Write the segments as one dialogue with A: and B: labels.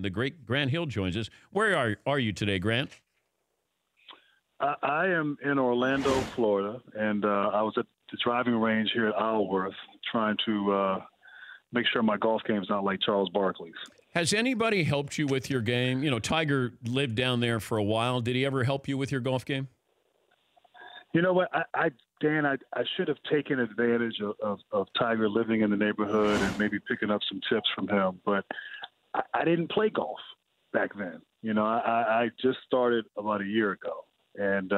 A: the great Grant Hill joins us. Where are you today, Grant?
B: I am in Orlando, Florida, and I was at the driving range here at Isleworth trying to make sure my golf game is not like Charles Barkley's.
A: Has anybody helped you with your game? You know, Tiger lived down there for a while. Did he ever help you with your golf game?
B: You know what, Dan, I should have taken advantage of Tiger living in the neighborhood and maybe picking up some tips from him, but I didn't play golf back then. You know, I just started about a year ago, and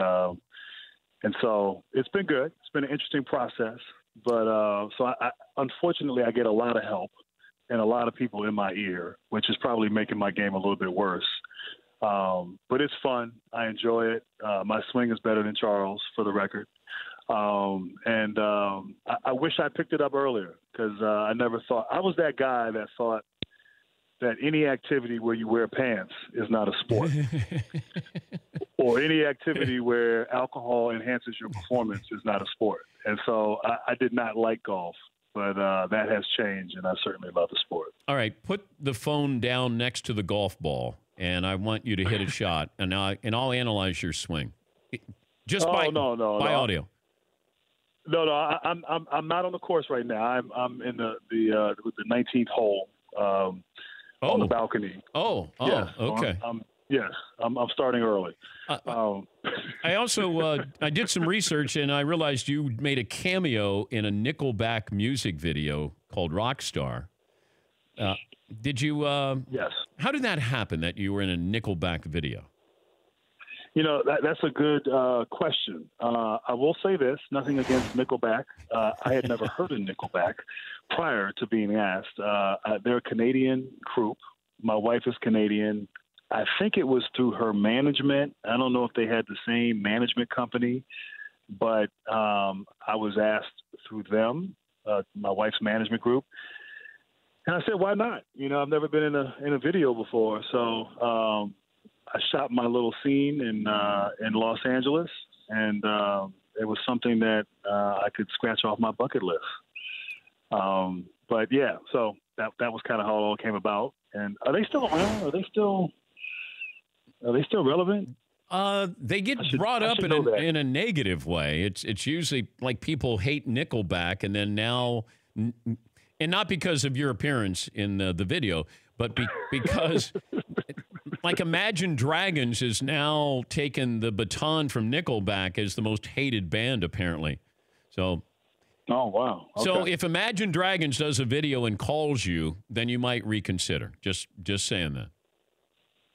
B: so it's been good. It's been an interesting process, but unfortunately I get a lot of help and a lot of people in my ear, which is probably making my game a little bit worse. But it's fun. I enjoy it. My swing is better than Charles, for the record. I wish I picked it up earlier because I never thought – I was that guy that thought that any activity where you wear pants is not a sport. Or any activity where alcohol enhances your performance is not a sport. And so I did not like golf. But that has changed, and I certainly love the sport.
A: All right, put the phone down next to the golf ball, and I want you to hit a shot, and I'll analyze your swing, just by audio.
B: No, I'm not on the course right now. I'm in the 19th hole on the balcony.
A: Yes,
B: okay. I'm starting early.
A: I also I did some research, and I realized you made a cameo in a Nickelback music video called Rockstar. Did you?
B: Yes.
A: How did that happen, that you were in a Nickelback video?
B: You know, that's a good question. I will say this, nothing against Nickelback. I had never heard of Nickelback prior to being asked. They're a Canadian group. My wife is Canadian. I think it was through her management. I don't know if they had the same management company, but I was asked through them, my wife's management group. And I said, why not? You know, I've never been in a video before. So I shot my little scene in Los Angeles, and it was something that I could scratch off my bucket list. But, yeah, so that was kind of how it all came about. And are they still around? Are they still relevant?
A: They get brought up in a negative way. It's usually like people hate Nickelback, and then now, and not because of your appearance in the video, but because like Imagine Dragons has now taken the baton from Nickelback as the most hated band, apparently. So.
B: Oh, wow. Okay.
A: So if Imagine Dragons does a video and calls you, then you might reconsider. Just saying that.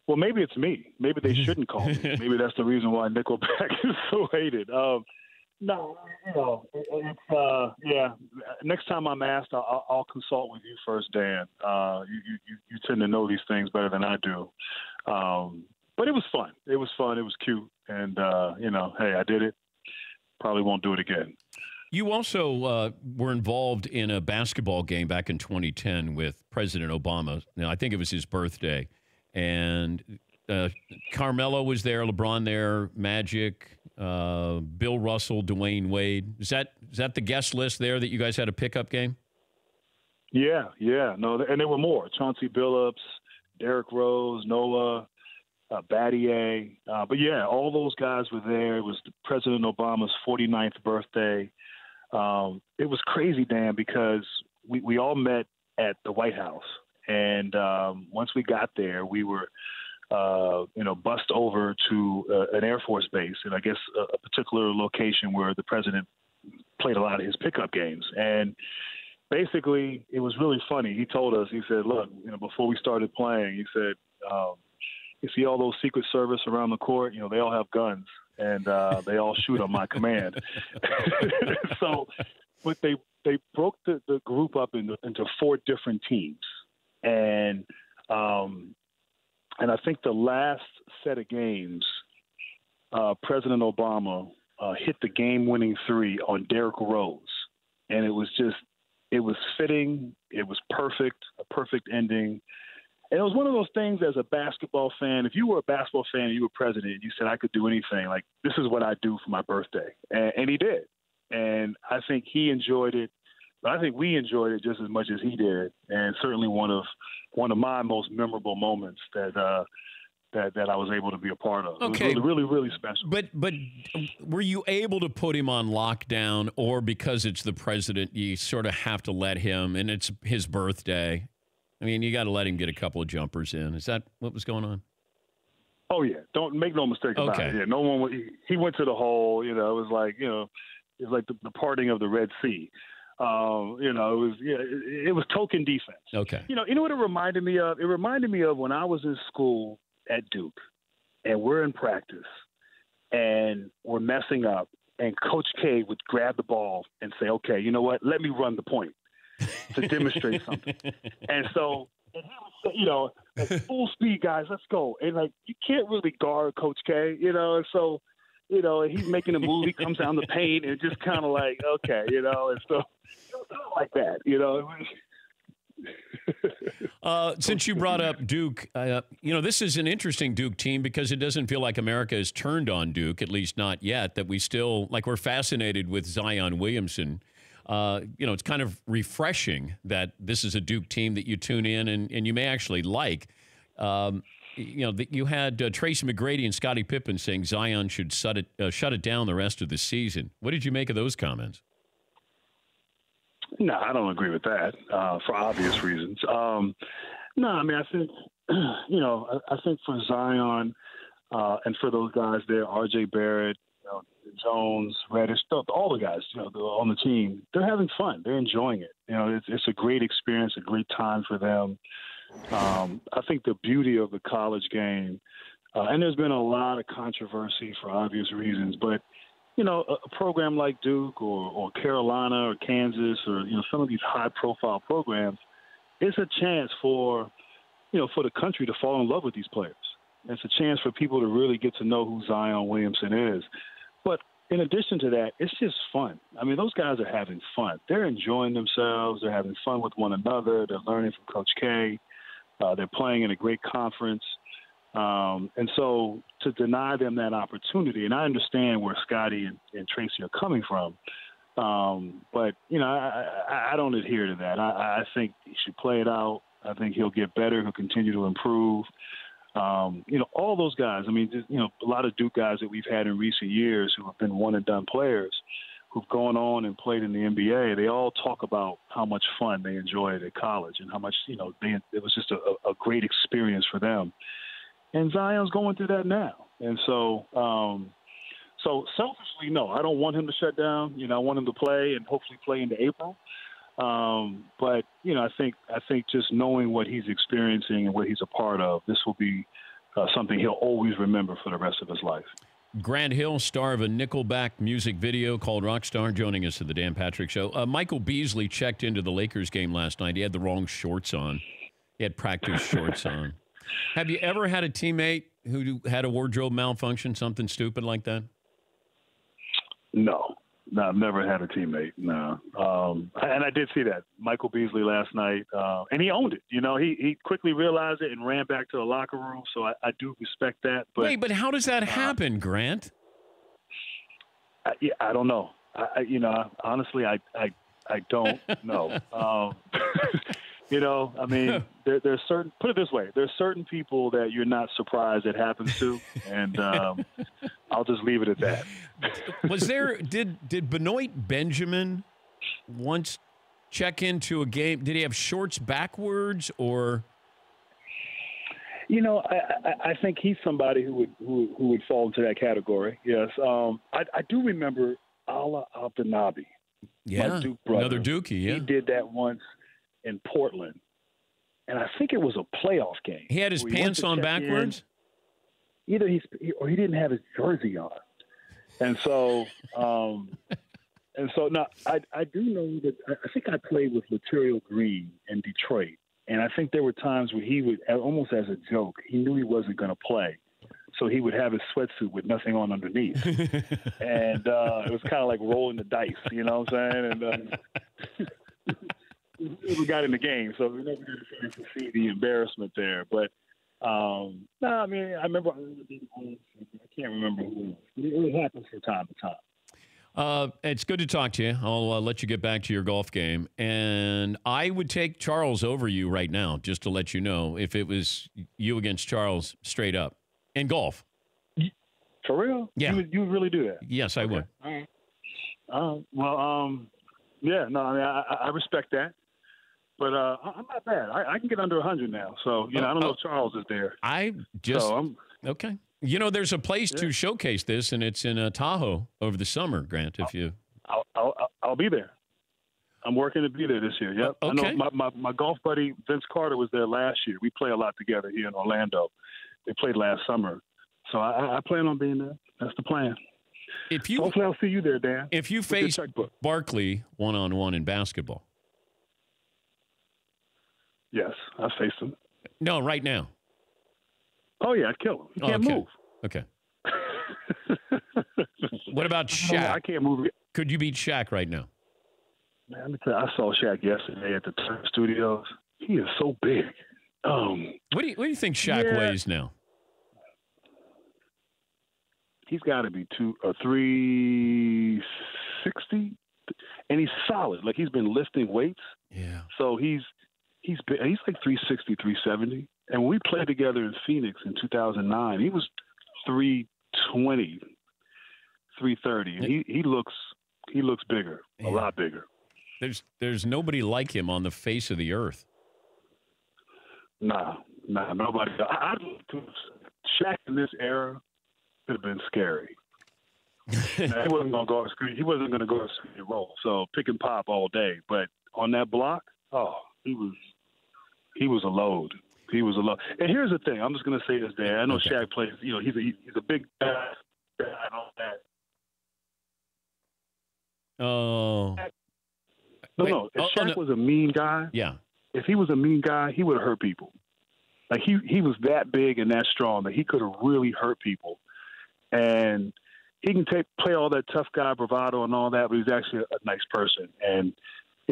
B: Well, maybe it's me. Maybe they shouldn't call me. Maybe that's the reason why Nickelback is so hated. No, you know, it's yeah. Next time I'm asked, I'll consult with you first, Dan. You tend to know these things better than I do. But it was fun. It was fun. It was cute, and you know, hey, I did it. Probably won't do it again.
A: You also were involved in a basketball game back in 2010 with President Obama. Now, I think it was his birthday. And Carmelo was there, LeBron there, Magic, Bill Russell, Dwayne Wade. Is that the guest list there that you guys had a pickup game?
B: Yeah. No, and there were more. Chauncey Billups, Derrick Rose, Noah, Battier. But, yeah, all those guys were there. It was President Obama's 49th birthday. It was crazy, Dan, because we all met at the White House. And once we got there, we were, bussed over to an Air Force base, and I guess a particular location where the president played a lot of his pickup games. And basically, it was really funny. He told us, he said, look, you know, before we started playing, he said, you see all those Secret Service around the court, you know, they all have guns, and they all shoot on my command. So, but they broke the group up into 4 different teams. And I think the last set of games, President Obama hit the game-winning 3 on Derrick Rose, and it was fitting. It was perfect, a perfect ending. And it was one of those things as a basketball fan. If you were a basketball fan and you were president, you said, I could do anything. Like, this is what I do for my birthday. And he did. And I think he enjoyed it. But I think we enjoyed it just as much as he did, and certainly one of my most memorable moments that I was able to be a part of.
A: Okay.
B: It was really, really, really special.
A: But were you able to put him on lockdown, or because it's the president, you sort of have to let him, and it's his birthday? I mean, you got to let him get a couple of jumpers in. Is that what was going on?
B: Oh, yeah. Don't make no mistake about it. Yeah, no one. He went to the hole. It was like, it was like the parting of the Red Sea. It was token defense.
A: Okay.
B: You know what it reminded me of? It reminded me of when I was in school at Duke, and we're in practice, and we're messing up, and Coach K would grab the ball and say, "Okay, you know what? Let me run the point to demonstrate something." And so, and he would say, like, full speed, guys, let's go. And like, you can't really guard Coach K, and so, he's making a move, he comes down the paint, and just kind of like, okay, and so like that,
A: Since you brought up Duke, this is an interesting Duke team because it doesn't feel like America has turned on Duke, at least not yet, that we still, we're fascinated with Zion Williamson. It's kind of refreshing that this is a Duke team that you tune in and you may actually like. You had Tracy McGrady and Scottie Pippen saying Zion should shut it down the rest of the season. What did you make of those comments?
B: No, I don't agree with that for obvious reasons. No, I mean, I think, I think for Zion and for those guys there, R.J. Barrett, Jones, Reddish, all the guys, on the team, they're having fun. They're enjoying it. It's a great experience, a great time for them. I think the beauty of the college game, and there's been a lot of controversy for obvious reasons, but a program like Duke or Carolina or Kansas or, some of these high-profile programs, it's a chance for the country to fall in love with these players. It's a chance for people to really get to know who Zion Williamson is. But in addition to that, it's just fun. I mean, those guys are having fun. They're enjoying themselves. They're having fun with one another. They're learning from Coach K. They're playing in a great conference. And so to deny them that opportunity, and I understand where Scotty and Tracy are coming from, but, I don't adhere to that. I think he should play it out. I think he'll get better. He'll continue to improve. All those guys, I mean, a lot of Duke guys that we've had in recent years who have been one-and-done players who've gone on and played in the NBA, they all talk about how much fun they enjoyed at college and how much, it was just a great experience for them. And Zion's going through that now. And so selfishly, no, I don't want him to shut down. I want him to play and hopefully play into April. But I think just knowing what he's experiencing and what he's a part of, this will be something he'll always remember for the rest of his life.
A: Grant Hill, star of a Nickelback music video called Rockstar, joining us at the Dan Patrick Show. Michael Beasley checked into the Lakers game last night. He had the wrong shorts on. He had practice shorts on. Have you ever had a teammate who had a wardrobe malfunction, something stupid like that?
B: No, I've never had a teammate. No, and I did see that Michael Beasley last night, and he owned it. He quickly realized it and ran back to the locker room. So I do respect that. But
A: wait, but how does that happen, Grant?
B: I don't know. Honestly, I don't know. I mean, there's certain. Put it this way: there's certain people that you're not surprised it happens to, and I'll just leave it at that. Did Benoit Benjamin once check into a game? Did he have shorts backwards, or? I think he's somebody who would fall into that category. Yes, I do remember Ala Abdenabi.
A: Yeah,
B: my Duke brother.
A: Another Dookie. Yeah,
B: he did that once in Portland, and I think it was a playoff game.
A: He had his pants on backwards.
B: Either he didn't have his jersey on, and so now I do know that I think I played with Lateral Green in Detroit, and I think there were times where he would, almost as a joke, he knew he wasn't going to play, so he would have his sweatsuit with nothing on underneath, and it was kind of like rolling the dice, you know what I'm saying? And we got in the game, so we never got a chance to see the embarrassment there. But I mean, I remember I can't remember who. It happens from time to time.
A: It's good to talk to you. I'll let you get back to your golf game. And I would take Charles over you right now, just to let you know, if it was you against Charles straight up in golf.
B: For real?
A: Yeah.
B: You would really do that?
A: Yes, I would.
B: All right. Yeah, no, I mean, I respect that. But I'm not bad. I can get under 100 now. So, I don't know if Charles is there.
A: Okay. There's a place to showcase this, and it's in Tahoe over the summer, Grant, if you...
B: I'll be there. I'm working to be there this year, yep.
A: Okay.
B: I know my golf buddy, Vince Carter, was there last year. We play a lot together here in Orlando. They played last summer. So I plan on being there. That's the plan. Hopefully I'll see you there, Dan.
A: If you face Barkley one-on-one in basketball.
B: Yes, I faced him.
A: No, right now.
B: Oh, yeah, I'd kill him. He can't move.
A: Okay. What about Shaq?
B: I can't move.
A: Could you beat Shaq right now?
B: Man, let me tell you, I saw Shaq yesterday at the Turner Studios. He is so big.
A: What do you think Shaq weighs now?
B: He's got to be 360, and he's solid. Like, he's been lifting weights.
A: Yeah.
B: So he's like 360, 370. And when we played together in Phoenix in 2009, he was 320, 330. And he looks bigger, a lot bigger.
A: There's nobody like him on the face of the earth.
B: Nah, nobody. Shaq in this era could have been scary. He wasn't going to go. He wasn't going to go to screen roll. So pick and pop all day. But on that block, he was a load. He was a load. And here's the thing. I'm just going to say this, Dan. I know Shaq plays. He's a big guy and all that.
A: Oh.
B: No. If Shaq was a mean guy, if he was a mean guy, he would have hurt people. Like he was that big and that strong that he could have really hurt people. And he can play all that tough guy bravado and all that, but he's actually a nice person. And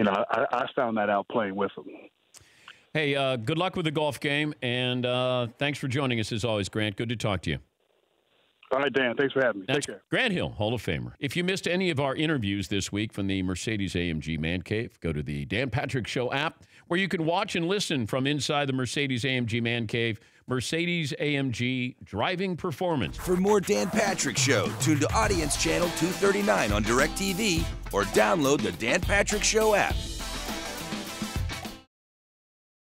B: I found that out playing with him.
A: Hey, good luck with the golf game, and thanks for joining us as always, Grant. Good to talk to you.
B: All right, Dan. Thanks for having me. Take care.
A: Grant Hill, Hall of Famer. If you missed any of our interviews this week from the Mercedes-AMG Man Cave, go to the Dan Patrick Show app, where you can watch and listen from inside the Mercedes-AMG Man Cave. Mercedes-AMG Driving Performance.
C: For more Dan Patrick Show, tune to Audience Channel 239 on DirecTV or download the Dan Patrick Show app.